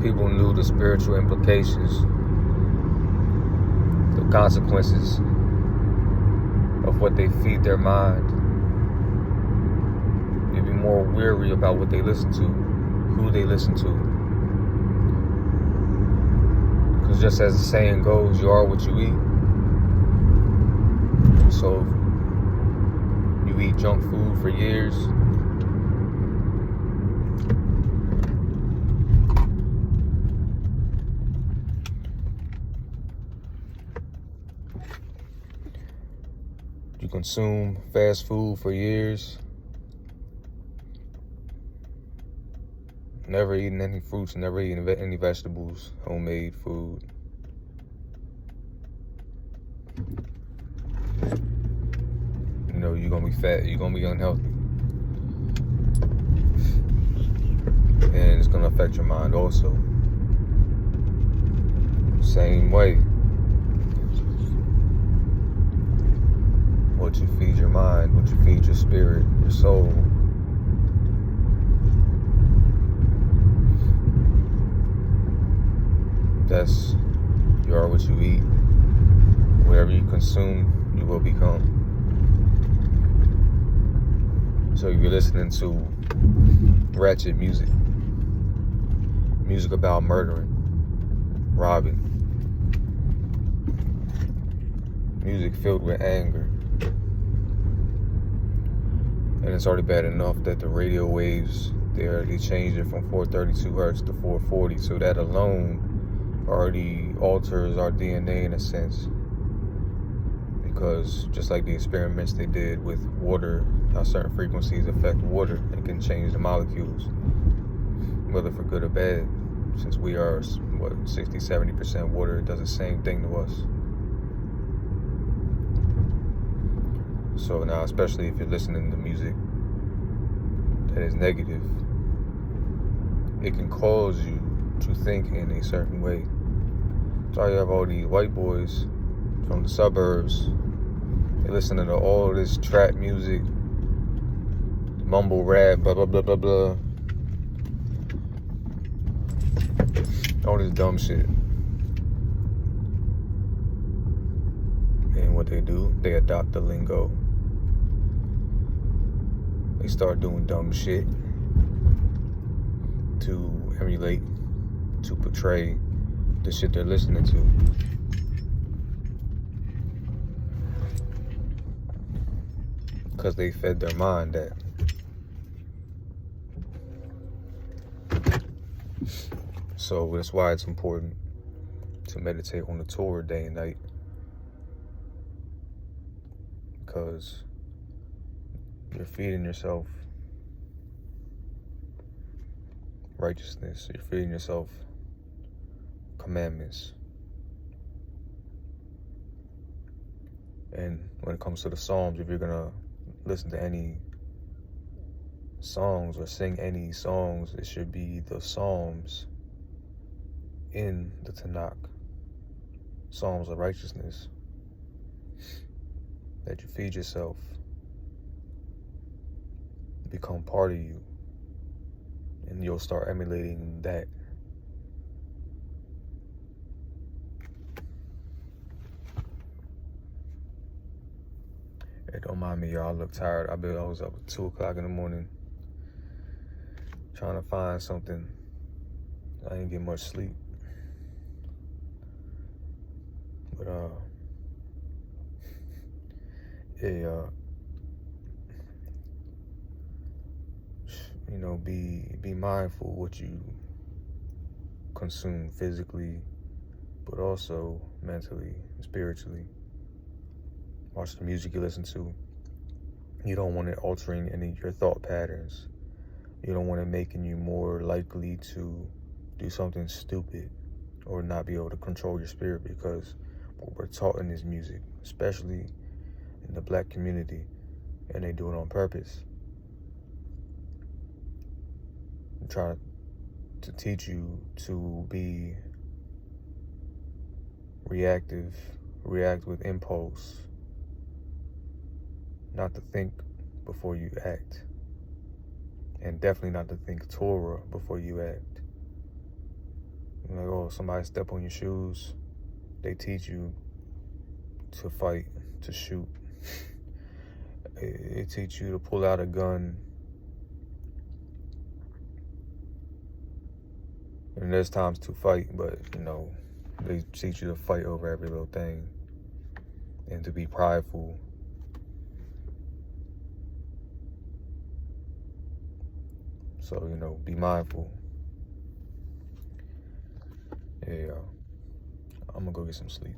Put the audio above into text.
people knew the spiritual implications, the consequences of what they feed their mind, they'd be more wary about what they listen to, who they listen to. Because just as the saying goes, you are what you eat. So you eat junk food for years, you consume fast food for years, never eating any fruits, never eating any vegetables, homemade food. You know, you're gonna be fat, you're gonna be unhealthy. And it's gonna affect your mind also. Same way. What you feed your mind, what you feed your spirit, your soul. That's, you are what you eat. Whatever you consume, you will become. So if you're listening to ratchet music, music about murdering, robbing, music filled with anger, and it's already bad enough that the radio waves, they changed it from 432 hertz to 440, so that alone already alters our DNA in a sense. Because just like the experiments they did with water, how certain frequencies affect water and can change the molecules, whether for good or bad. Since we are, 60-70% water, it does the same thing to us. So now, especially if you're listening to music that is negative, it can cause you to think in a certain way. So you have all these white boys from the suburbs, they listen to all this trap music, mumble rap, blah, blah, blah, blah, blah. All this dumb shit. And what they do, they adopt the lingo. They start doing dumb shit to emulate, to portray the shit they're listening to. Because they fed their mind that. So that's why it's important to meditate on the Torah day and night. Because you're feeding yourself righteousness. You're feeding yourself commandments. And when it comes to the Psalms, if you're going to listen to any songs or sing any songs, it should be the Psalms in the Tanakh. Psalms of righteousness. That you feed yourself. Become part of you. And you'll start emulating that. Hey, don't mind me, y'all. I look tired. I was up at 2 o'clock in the morning trying to find something. I didn't get much sleep. But, you know, be mindful what you consume physically, but also mentally and spiritually. Watch the music you listen to. You don't want it altering any of your thought patterns. You don't want it making you more likely to do something stupid or not be able to control your spirit, because what we're taught in this music, especially in the black community, and they do it on purpose, and try to teach you to be reactive, react with impulse, not to think before you act, and definitely not to think Torah before you act. know, somebody step on your shoes, they teach you to fight, to shoot. They teach you to pull out a gun. And there's times to fight, but, you know, they teach you to fight over every little thing and to be prideful. So, you know, be mindful. Yeah, I'm gonna go get some sleep.